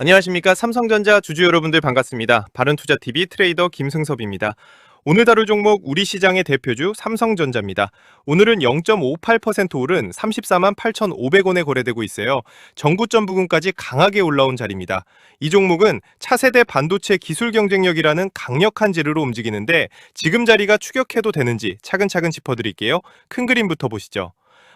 안녕하십니까. 삼성전자 주주 여러분들 반갑습니다. 바른투자TV 트레이더 김승섭입니다. 오늘 다룰 종목 우리 시장의 대표주 삼성전자입니다. 오늘은 0.58% 오른 34만 8,500원에 거래되고 있어요. 전고점 부근까지 강하게 올라온 자리입니다. 이 종목은 차세대 반도체 기술 경쟁력이라는 강력한 재료로 움직이는데 지금 자리가 추격해도 되는지 차근차근 짚어드릴게요. 큰 그림부터 보시죠.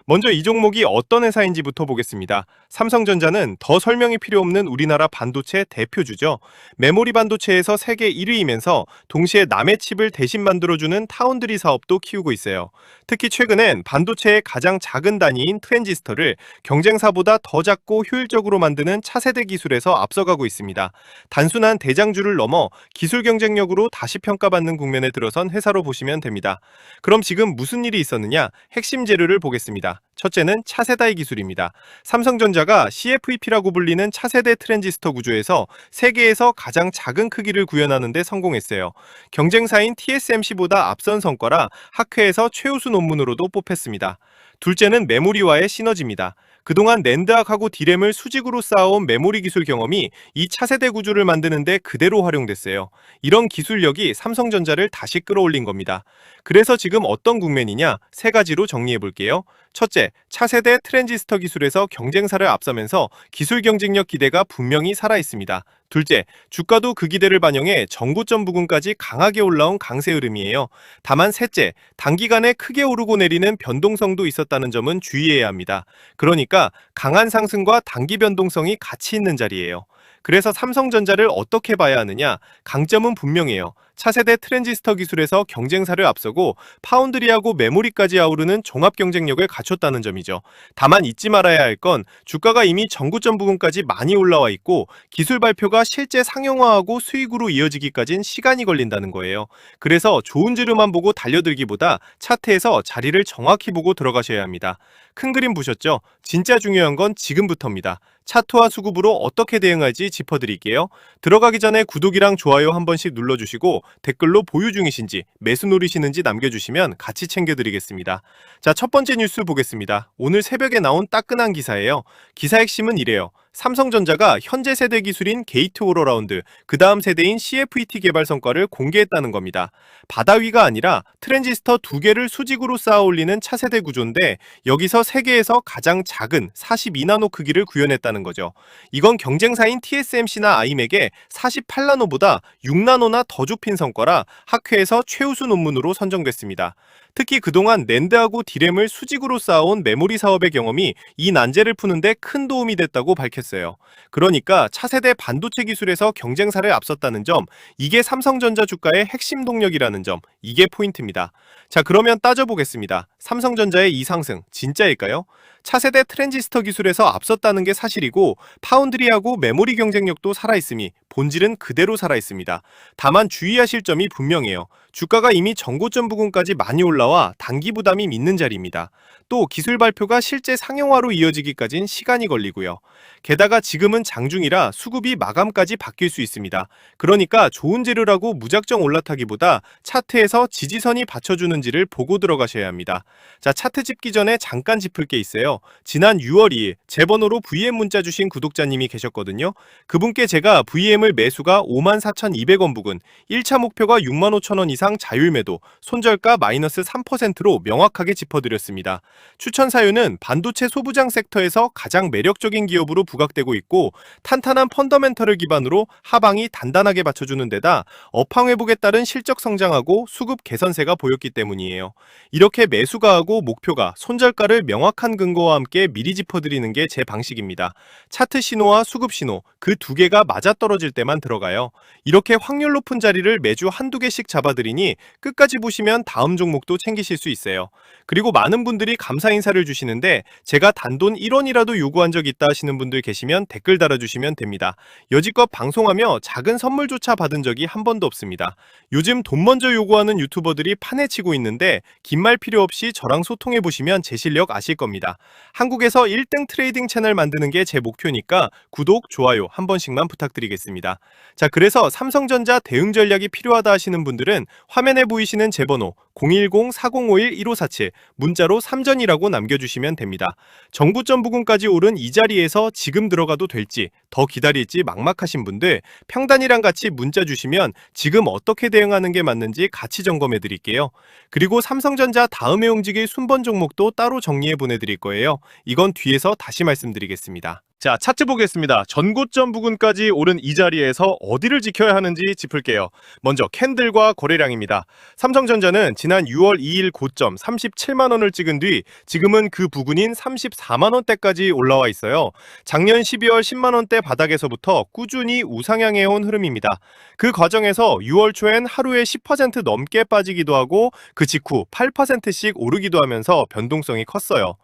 먼저 이 종목이 어떤 회사인지부터 보겠습니다. 삼성전자는 더 설명이 필요 없는 우리나라 반도체 대표주죠. 메모리 반도체에서 세계 1위이면서 동시에 남의 칩을 대신 만들어주는 타운드리 사업도 키우고 있어요. 특히 최근엔 반도체의 가장 작은 단위인 트랜지스터를 경쟁사보다 더 작고 효율적으로 만드는 차세대 기술에서 앞서가고 있습니다. 단순한 대장주를 넘어 기술 경쟁력으로 다시 평가받는 국면에 들어선 회사로 보시면 됩니다. 그럼 지금 무슨 일이 있었느냐? 핵심 재료를 보겠습니다. 첫째는 차세대 기술입니다. 삼성전자가 CFEP라고 불리는 차세대 트랜지스터 구조에서 세계에서 가장 작은 크기를 구현하는 데 성공했어요. 경쟁사인 TSMC보다 앞선 성과라 학회에서 최우수 논문으로도 뽑혔습니다. 둘째는 메모리와의 시너지입니다. 그동안 낸드학하고 디램을 수직으로 쌓아온 메모리 기술 경험이 이 차세대 구조를 만드는데 그대로 활용됐어요. 이런 기술력이 삼성전자를 다시 끌어올린 겁니다. 그래서 지금 어떤 국면이냐? 세 가지로 정리해 볼게요. 첫째, 차세대 트랜지스터 기술에서 경쟁사를 앞서면서 기술 경쟁력 기대가 분명히 살아 있습니다. 둘째, 주가도 그 기대를 반영해 전고점 부근까지 강하게 올라온 강세 흐름이에요. 다만 셋째, 단기간에 크게 오르고 내리는 변동성도 있었다는 점은 주의해야 합니다. 그러니까 강한 상승과 단기 변동성이 같이 있는 자리예요. 그래서 삼성전자를 어떻게 봐야 하느냐? 강점은 분명해요. 차세대 트랜지스터 기술에서 경쟁사를 앞서고 파운드리하고 메모리까지 아우르는 종합 경쟁력을 갖췄다는 점이죠. 다만 잊지 말아야 할 건 주가가 이미 전고점 부근까지 많이 올라와 있고 기술 발표가 실제 상용화하고 수익으로 이어지기까진 시간이 걸린다는 거예요. 그래서 좋은 재료만 보고 달려들기보다 차트에서 자리를 정확히 보고 들어가셔야 합니다. 큰 그림 보셨죠? 진짜 중요한 건 지금부터입니다. 차트와 수급으로 어떻게 대응할지 짚어드릴게요. 들어가기 전에 구독이랑 좋아요 한 번씩 눌러주시고 댓글로 보유 중이신지 매수 노리시는지 남겨주시면 같이 챙겨드리겠습니다. 자, 첫 번째 뉴스 보겠습니다. 오늘 새벽에 나온 따끈한 기사예요. 기사 핵심은 이래요. 삼성전자가 현재 세대 기술인 게이트 오러라운드, 그 다음 세대인 CFET 개발 성과를 공개했다는 겁니다. 바다 위가 아니라 트랜지스터 두 개를 수직으로 쌓아 올리는 차세대 구조인데 여기서 세계에서 가장 작은 42나노 크기를 구현했다는 거죠. 이건 경쟁사인 TSMC나 아이맥의 48나노보다 6나노나 더 좁힌 성과라 학회에서 최우수 논문으로 선정됐습니다. 특히 그동안 낸드하고 디램을 수직으로 쌓아온 메모리 사업의 경험이 이 난제를 푸는데 큰 도움이 됐다고 밝혔어요. 그러니까 차세대 반도체 기술에서 경쟁사를 앞섰다는 점, 이게 삼성전자 주가의 핵심 동력이라는 점, 이게 포인트입니다. 자, 그러면 따져보겠습니다. 삼성전자의 이 상승 진짜일까요? 차세대 트랜지스터 기술에서 앞섰다는 게 사실이고 파운드리하고 메모리 경쟁력도 살아있음이 본질은 그대로 살아있습니다. 다만 주의하실 점이 분명해요. 주가가 이미 전고점 부근까지 많이 올라와 단기 부담이 있는 자리입니다. 또 기술 발표가 실제 상용화로 이어지기까진 시간이 걸리고요. 게다가 지금은 장중이라 수급이 마감까지 바뀔 수 있습니다. 그러니까 좋은 재료라고 무작정 올라타기보다 차트에서 지지선이 받쳐주는지를 보고 들어가셔야 합니다. 자, 차트 짚기 전에 잠깐 짚을 게 있어요. 지난 6월 2일 제 번호로 VM 문자 주신 구독자님이 계셨거든요. 그분께 제가 VM을 매수가 54,200원 부근, 1차 목표가 65,000원 이상 자율매도, 손절가 마이너스 3%로 명확하게 짚어드렸습니다. 추천 사유는 반도체 소부장 섹터에서 가장 매력적인 기업으로 부각되고 있고 탄탄한 펀더멘털을 기반으로 하방이 단단하게 받쳐주는 데다 업황 회복에 따른 실적 성장하고 수급 개선세가 보였기 때문이에요. 이렇게 매수가하고 목표가, 손절가를 명확한 근거와 함께 미리 짚어드리는 게 제 방식입니다. 차트 신호와 수급 신호, 그 두 개가 맞아떨어질 때만 들어가요. 이렇게 확률 높은 자리를 매주 한두 개씩 잡아드리니 끝까지 보시면 다음 종목도 챙기실 수 있어요. 그리고 많은 분들이 감사 인사를 주시는데 제가 단돈 1원이라도 요구한 적 있다 하시는 분들 계시면 댓글 달아주시면 됩니다. 여지껏 방송하며 작은 선물조차 받은 적이 한 번도 없습니다. 요즘 돈 먼저 요구하는 유튜버들이 판에 치고 있는데 긴 말 필요 없이 저랑 소통해보시면 제 실력 아실 겁니다. 한국에서 1등 트레이딩 채널 만드는 게 제 목표니까 구독, 좋아요 한 번씩만 부탁드리겠습니다. 자, 그래서 삼성전자 대응 전략이 필요하다 하시는 분들은 화면에 보이시는 제 번호 010-4051-1547, 문자로 삼전이라고 남겨주시면 됩니다. 전고점 부근까지 오른 이 자리에서 지금 들어가도 될지, 더 기다릴지 막막하신 분들 평단이랑 같이 문자 주시면 지금 어떻게 대응하는 게 맞는지 같이 점검해 드릴게요. 그리고 삼성전자 다음에 움직일 순번 종목도 따로 정리해 보내드릴 거예요. 이건 뒤에서 다시 말씀드리겠습니다. 자, 차트 보겠습니다. 전고점 부근까지 오른 이 자리에서 어디를 지켜야 하는지 짚을게요. 먼저 캔들과 거래량입니다. 삼성전자는 지난 6월 2일 고점 37만 원을 찍은 뒤 지금은 그 부근인 34만 원대까지 올라와 있어요. 작년 12월 10만 원대 바닥에서부터 꾸준히 우상향해 온 흐름입니다. 그 과정에서 6월 초엔 하루에 10% 넘게 빠지기도 하고 그 직후 8%씩 오르기도 하면서 변동성이 컸어요.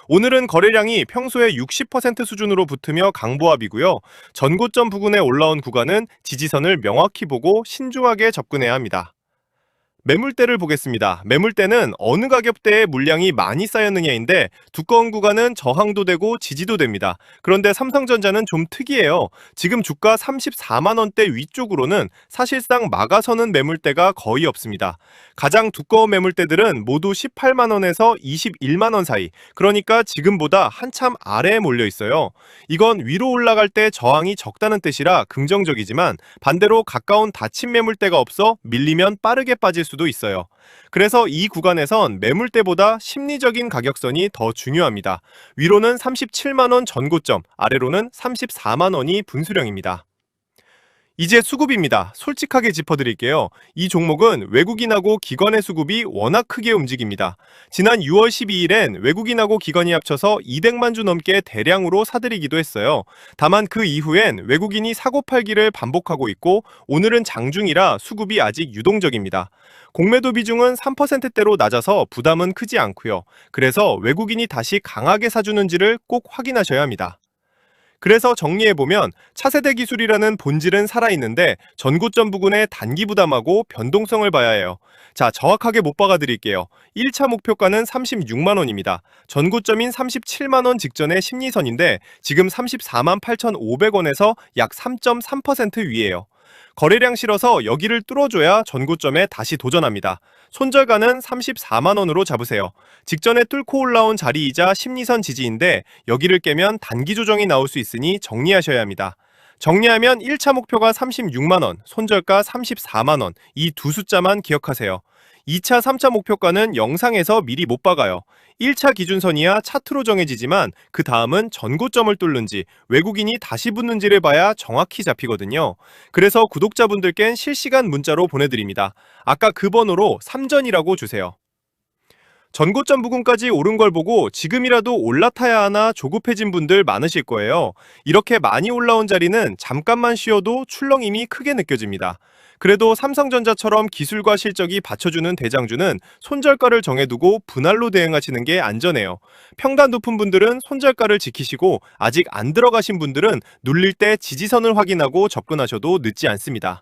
오늘은 거래량이 평소의 60% 수준으로 붙으며 강보합이고요. 전고점 부근에 올라온 구간은 지지선을 명확히 보고 신중하게 접근해야 합니다. 매물대를 보겠습니다. 매물대는 어느 가격대에 물량이 많이 쌓였느냐인데 두꺼운 구간은 저항도 되고 지지도 됩니다. 그런데 삼성전자는 좀 특이해요. 지금 주가 34만 원대 위쪽으로는 사실상 막아서는 매물대가 거의 없습니다. 가장 두꺼운 매물대들은 모두 18만 원에서 21만 원 사이, 그러니까 지금보다 한참 아래에 몰려 있어요. 이건 위로 올라갈 때 저항이 적다는 뜻이라 긍정적이지만 반대로 가까운 닫힌 매물대가 없어 밀리면 빠르게 빠질 수도 있어요. 그래서 이 구간에선 매물대보다 심리적인 가격선이 더 중요합니다. 위로는 37만 원 전고점, 아래로는 34만 원이 분수령입니다. 이제 수급입니다. 솔직하게 짚어드릴게요. 이 종목은 외국인하고 기관의 수급이 워낙 크게 움직입니다. 지난 6월 12일엔 외국인하고 기관이 합쳐서 200만 주 넘게 대량으로 사들이기도 했어요. 다만 그 이후엔 외국인이 사고팔기를 반복하고 있고 오늘은 장중이라 수급이 아직 유동적입니다. 공매도 비중은 3%대로 낮아서 부담은 크지 않고요. 그래서 외국인이 다시 강하게 사주는지를 꼭 확인하셔야 합니다. 그래서 정리해보면 차세대 기술이라는 본질은 살아있는데 전고점 부근에 단기 부담하고 변동성을 봐야 해요. 자, 정확하게 못 박아드릴게요. 1차 목표가는 36만 원입니다. 전고점인 37만 원 직전의 심리선인데 지금 34만 8,500원에서 약 3.3% 위에요. 거래량 실어서 여기를 뚫어줘야 전고점에 다시 도전합니다. 손절가는 34만 원으로 잡으세요. 직전에 뚫고 올라온 자리이자 심리선 지지인데 여기를 깨면 단기 조정이 나올 수 있으니 정리하셔야 합니다. 정리하면 1차 목표가 36만 원, 손절가 34만 원, 이 두 숫자만 기억하세요. 2차, 3차 목표가는 영상에서 미리 못 박아요. 1차 기준선이야 차트로 정해지지만 그 다음은 전고점을 뚫는지 외국인이 다시 붙는지를 봐야 정확히 잡히거든요. 그래서 구독자분들께는 실시간 문자로 보내드립니다. 아까 그 번호로 3전이라고 주세요. 전고점 부근까지 오른 걸 보고 지금이라도 올라타야 하나 조급해진 분들 많으실 거예요. 이렇게 많이 올라온 자리는 잠깐만 쉬어도 출렁임이 크게 느껴집니다. 그래도 삼성전자처럼 기술과 실적이 받쳐주는 대장주는 손절가를 정해두고 분할로 대응하시는 게 안전해요. 평단 높은 분들은 손절가를 지키시고 아직 안 들어가신 분들은 눌릴 때 지지선을 확인하고 접근하셔도 늦지 않습니다.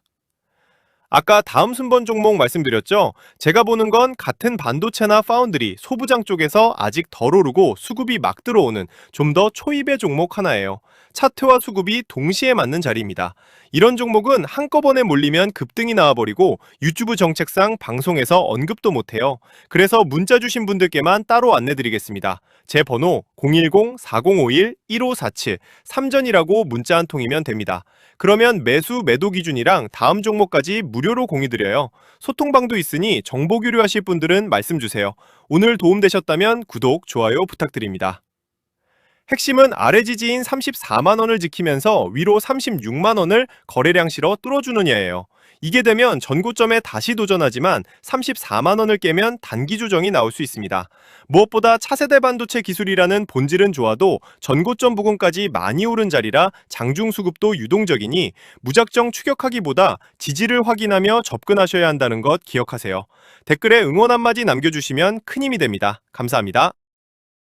아까 다음 순번 종목 말씀드렸죠? 제가 보는 건 같은 반도체나 파운드리, 소부장 쪽에서 아직 덜 오르고 수급이 막 들어오는 좀 더 초입의 종목 하나예요. 차트와 수급이 동시에 맞는 자리입니다. 이런 종목은 한꺼번에 몰리면 급등이 나와버리고 유튜브 정책상 방송에서 언급도 못해요. 그래서 문자 주신 분들께만 따로 안내드리겠습니다. 제 번호 010-4051-1547, 3전이라고 문자 한 통이면 됩니다. 그러면 매수 매도 기준이랑 다음 종목까지 무료로 공유드려요. 소통방도 있으니 정보 교류하실 분들은 말씀 주세요. 오늘 도움되셨다면 구독, 좋아요 부탁드립니다. 핵심은 아래 지지인 34만 원을 지키면서 위로 36만 원을 거래량 실어 뚫어주느냐예요. 이게 되면 전고점에 다시 도전하지만 34만 원을 깨면 단기 조정이 나올 수 있습니다. 무엇보다 차세대 반도체 기술이라는 본질은 좋아도 전고점 부근까지 많이 오른 자리라 장중 수급도 유동적이니 무작정 추격하기보다 지지를 확인하며 접근하셔야 한다는 것 기억하세요. 댓글에 응원 한마디 남겨주시면 큰 힘이 됩니다. 감사합니다.